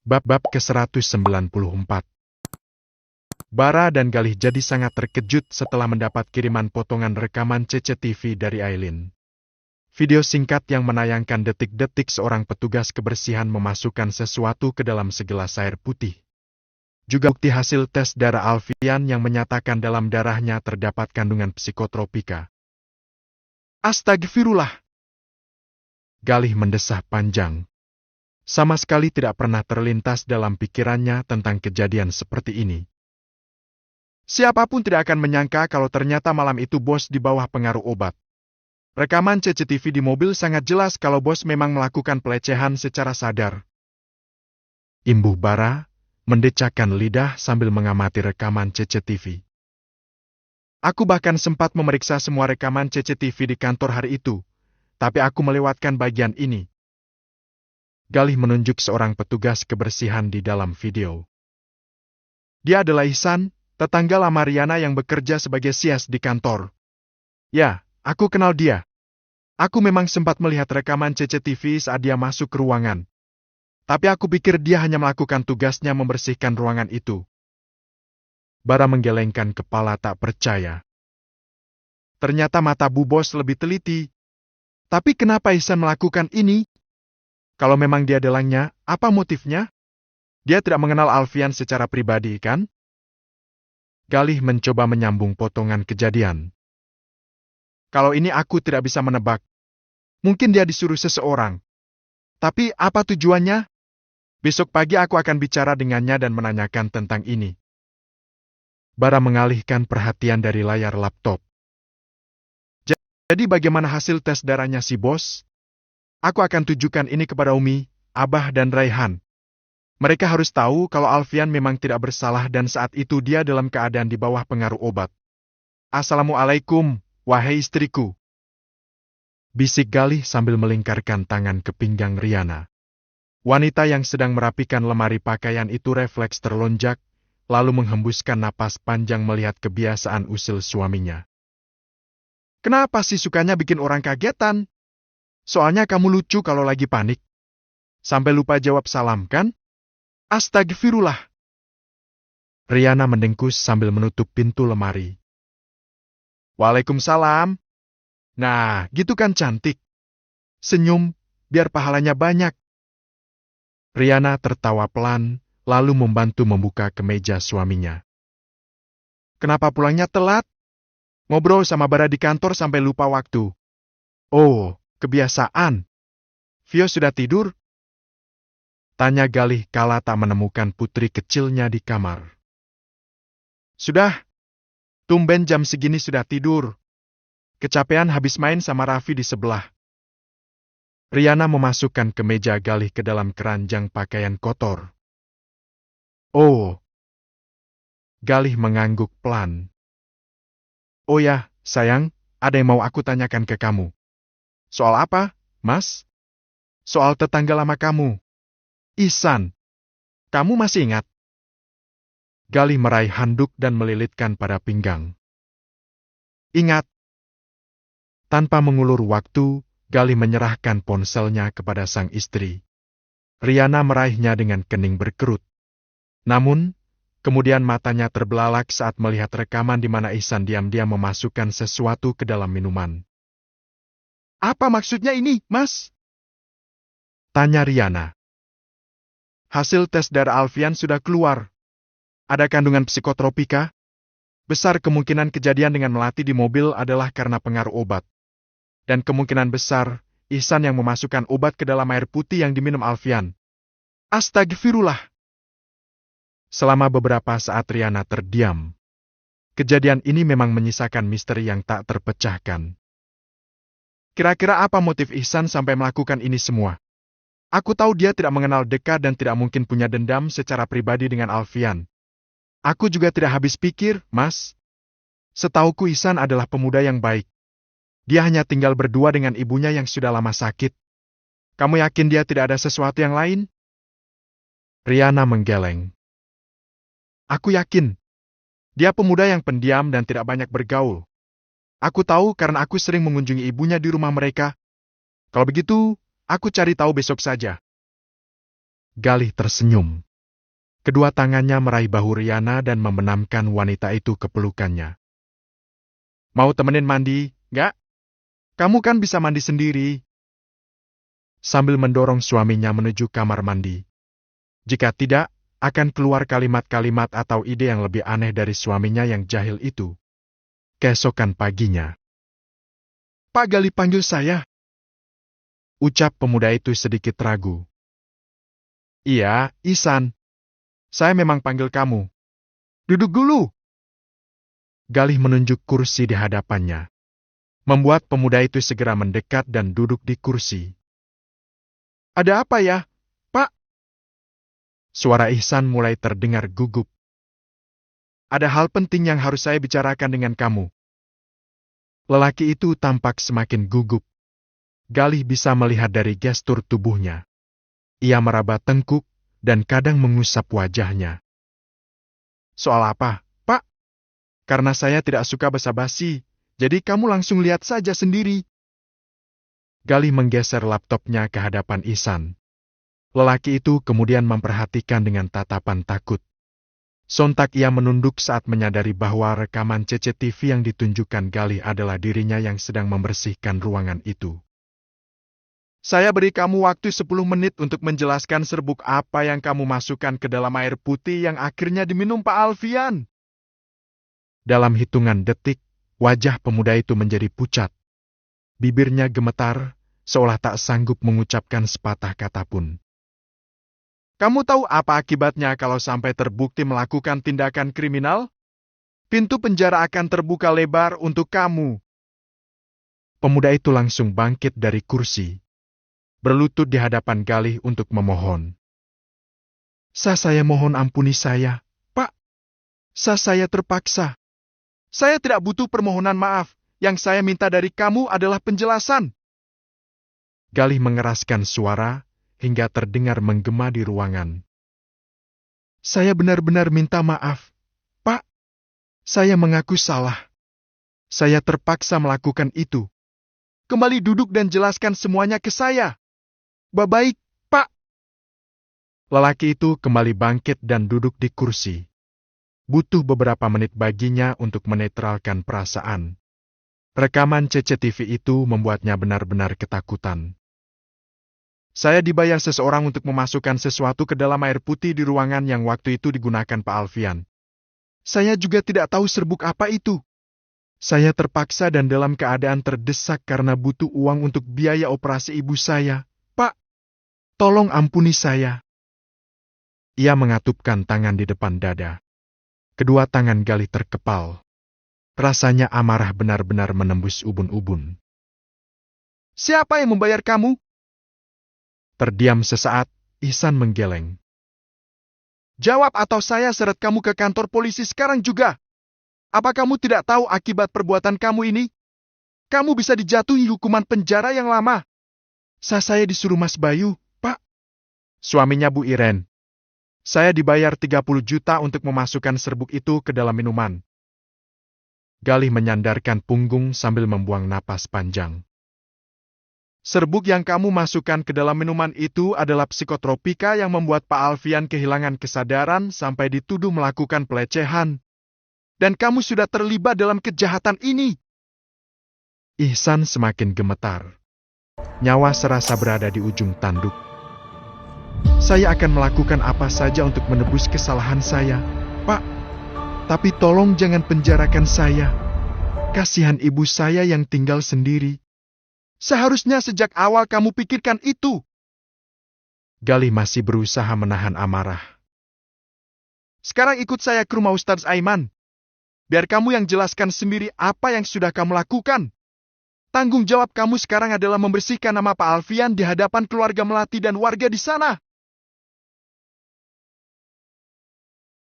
Bab ke-194. Bara dan Galih jadi sangat terkejut setelah mendapat kiriman potongan rekaman CCTV dari Aileen. Video singkat yang menayangkan detik-detik seorang petugas kebersihan memasukkan sesuatu ke dalam segelas air putih. Juga bukti hasil tes darah Alfian yang menyatakan dalam darahnya terdapat kandungan psikotropika. Astagfirullah! Galih mendesah panjang. Sama sekali tidak pernah terlintas dalam pikirannya tentang kejadian seperti ini. Siapapun tidak akan menyangka kalau ternyata malam itu bos di bawah pengaruh obat. Rekaman CCTV di mobil sangat jelas kalau bos memang melakukan pelecehan secara sadar. Imbuh Bara mendecakkan lidah sambil mengamati rekaman CCTV. Aku bahkan sempat memeriksa semua rekaman CCTV di kantor hari itu, tapi aku melewatkan bagian ini. Galih menunjuk seorang petugas kebersihan di dalam video. Dia adalah Ihsan, tetangga lama Riana yang bekerja sebagai sias di kantor. Ya, aku kenal dia. Aku memang sempat melihat rekaman CCTV saat dia masuk ke ruangan. Tapi aku pikir dia hanya melakukan tugasnya membersihkan ruangan itu. Bara menggelengkan kepala tak percaya. Ternyata mata Bu Bos lebih teliti. Tapi kenapa Ihsan melakukan ini? Kalau memang dia delangnya, apa motifnya? Dia tidak mengenal Alfian secara pribadi, kan? Galih mencoba menyambung potongan kejadian. Kalau ini aku tidak bisa menebak. Mungkin dia disuruh seseorang. Tapi apa tujuannya? Besok pagi aku akan bicara dengannya dan menanyakan tentang ini. Bara mengalihkan perhatian dari layar laptop. Jadi bagaimana hasil tes darahnya si bos? Aku akan tunjukkan ini kepada Umi, Abah dan Raihan. Mereka harus tahu kalau Alfian memang tidak bersalah dan saat itu dia dalam keadaan di bawah pengaruh obat. Assalamualaikum, wahai istriku. Bisik Galih sambil melingkarkan tangan ke pinggang Riana. Wanita yang sedang merapikan lemari pakaian itu refleks terlonjak, lalu menghembuskan napas panjang melihat kebiasaan usil suaminya. Kenapa sih sukanya bikin orang kagetan? Soalnya kamu lucu kalau lagi panik. Sampai lupa jawab salam, kan? Astagfirullah. Riana mendengkus sambil menutup pintu lemari. Waalaikumsalam. Nah, gitu kan cantik. Senyum, biar pahalanya banyak. Riana tertawa pelan, lalu membantu membuka kemeja suaminya. Kenapa pulangnya telat? Ngobrol sama Bara di kantor sampai lupa waktu. Oh, kebiasaan. Vio sudah tidur? Tanya Galih kala tak menemukan putri kecilnya di kamar. Sudah. Tumben jam segini sudah tidur. Kecapean habis main sama Raffi di sebelah. Riana memasukkan kemeja Galih ke dalam keranjang pakaian kotor. Oh. Galih mengangguk pelan. Oh ya, sayang, ada yang mau aku tanyakan ke kamu. Soal apa, Mas? Soal tetangga lama kamu. Ihsan. Kamu masih ingat? Galih meraih handuk dan melilitkan pada pinggang. Ingat. Tanpa mengulur waktu, Galih menyerahkan ponselnya kepada sang istri. Riana meraihnya dengan kening berkerut. Namun, kemudian matanya terbelalak saat melihat rekaman di mana Ihsan diam-diam memasukkan sesuatu ke dalam minuman. Apa maksudnya ini, Mas? Tanya Riana. Hasil tes darah Alfian sudah keluar. Ada kandungan psikotropika. Besar kemungkinan kejadian dengan melati di mobil adalah karena pengaruh obat. Dan kemungkinan besar, Ihsan yang memasukkan obat ke dalam air putih yang diminum Alfian. Astagfirullah. Selama beberapa saat Riana terdiam. Kejadian ini memang menyisakan misteri yang tak terpecahkan. Kira-kira apa motif Ihsan sampai melakukan ini semua? Aku tahu dia tidak mengenal dekat dan tidak mungkin punya dendam secara pribadi dengan Alfian. Aku juga tidak habis pikir, Mas. Setauku Ihsan adalah pemuda yang baik. Dia hanya tinggal berdua dengan ibunya yang sudah lama sakit. Kamu yakin dia tidak ada sesuatu yang lain? Riana menggeleng. Aku yakin. Dia pemuda yang pendiam dan tidak banyak bergaul. Aku tahu karena aku sering mengunjungi ibunya di rumah mereka. Kalau begitu, aku cari tahu besok saja. Galih tersenyum. Kedua tangannya meraih bahu Riana dan membenamkan wanita itu ke pelukannya. Mau temenin mandi, nggak? Kamu kan bisa mandi sendiri. Sambil mendorong suaminya menuju kamar mandi. Jika tidak, akan keluar kalimat-kalimat atau ide yang lebih aneh dari suaminya yang jahil itu. Keesokan paginya. Pak Galih panggil saya. Ucap pemuda itu sedikit ragu. Iya, Ihsan. Saya memang panggil kamu. Duduk dulu. Galih menunjuk kursi di hadapannya. Membuat pemuda itu segera mendekat dan duduk di kursi. Ada apa ya, Pak? Suara Ihsan mulai terdengar gugup. Ada hal penting yang harus saya bicarakan dengan kamu. Lelaki itu tampak semakin gugup. Galih bisa melihat dari gestur tubuhnya. Ia meraba tengkuk dan kadang mengusap wajahnya. Soal apa, Pak? Karena saya tidak suka basa-basi, jadi kamu langsung lihat saja sendiri. Galih menggeser laptopnya ke hadapan Ihsan. Lelaki itu kemudian memperhatikan dengan tatapan takut. Sontak ia menunduk saat menyadari bahwa rekaman CCTV yang ditunjukkan Galih adalah dirinya yang sedang membersihkan ruangan itu. Saya beri kamu waktu 10 menit untuk menjelaskan serbuk apa yang kamu masukkan ke dalam air putih yang akhirnya diminum Pak Alfian. Dalam hitungan detik, wajah pemuda itu menjadi pucat. Bibirnya gemetar, seolah tak sanggup mengucapkan sepatah kata pun. Kamu tahu apa akibatnya kalau sampai terbukti melakukan tindakan kriminal? Pintu penjara akan terbuka lebar untuk kamu. Pemuda itu langsung bangkit dari kursi. Berlutut di hadapan Galih untuk memohon. Saya mohon ampuni saya, Pak. Saya terpaksa. Saya tidak butuh permohonan maaf. Yang saya minta dari kamu adalah penjelasan. Galih mengeraskan suara hingga terdengar menggema di ruangan. Saya benar-benar minta maaf, Pak. Saya mengaku salah. Saya terpaksa melakukan itu. Kembali duduk dan jelaskan semuanya ke saya. Baik, Pak. Lelaki itu kembali bangkit dan duduk di kursi. Butuh beberapa menit baginya untuk menetralkan perasaan. Rekaman CCTV itu membuatnya benar-benar ketakutan. Saya dibayar seseorang untuk memasukkan sesuatu ke dalam air putih di ruangan yang waktu itu digunakan Pak Alfian. Saya juga tidak tahu serbuk apa itu. Saya terpaksa dan dalam keadaan terdesak karena butuh uang untuk biaya operasi ibu saya. Pak, tolong ampuni saya. Ia mengatupkan tangan di depan dada. Kedua tangan Galih terkepal. Rasanya amarah benar-benar menembus ubun-ubun. Siapa yang membayar kamu? Terdiam sesaat, Ihsan menggeleng. Jawab atau saya seret kamu ke kantor polisi sekarang juga. Apa kamu tidak tahu akibat perbuatan kamu ini? Kamu bisa dijatuhi hukuman penjara yang lama. Saya disuruh Mas Bayu, Pak. Suaminya Bu Iren. Saya dibayar 30 juta untuk memasukkan serbuk itu ke dalam minuman. Galih menyandarkan punggung sambil membuang napas panjang. Serbuk yang kamu masukkan ke dalam minuman itu adalah psikotropika yang membuat Pak Alfian kehilangan kesadaran sampai dituduh melakukan pelecehan. Dan kamu sudah terlibat dalam kejahatan ini. Ihsan semakin gemetar. Nyawa serasa berada di ujung tanduk. Saya akan melakukan apa saja untuk menebus kesalahan saya, Pak. Tapi tolong jangan penjarakan saya. Kasihan ibu saya yang tinggal sendiri. Seharusnya sejak awal kamu pikirkan itu. Galih masih berusaha menahan amarah. Sekarang ikut saya ke rumah Ustadz Aiman. Biar kamu yang jelaskan sendiri apa yang sudah kamu lakukan. Tanggung jawab kamu sekarang adalah membersihkan nama Pak Alfian di hadapan keluarga Melati dan warga di sana.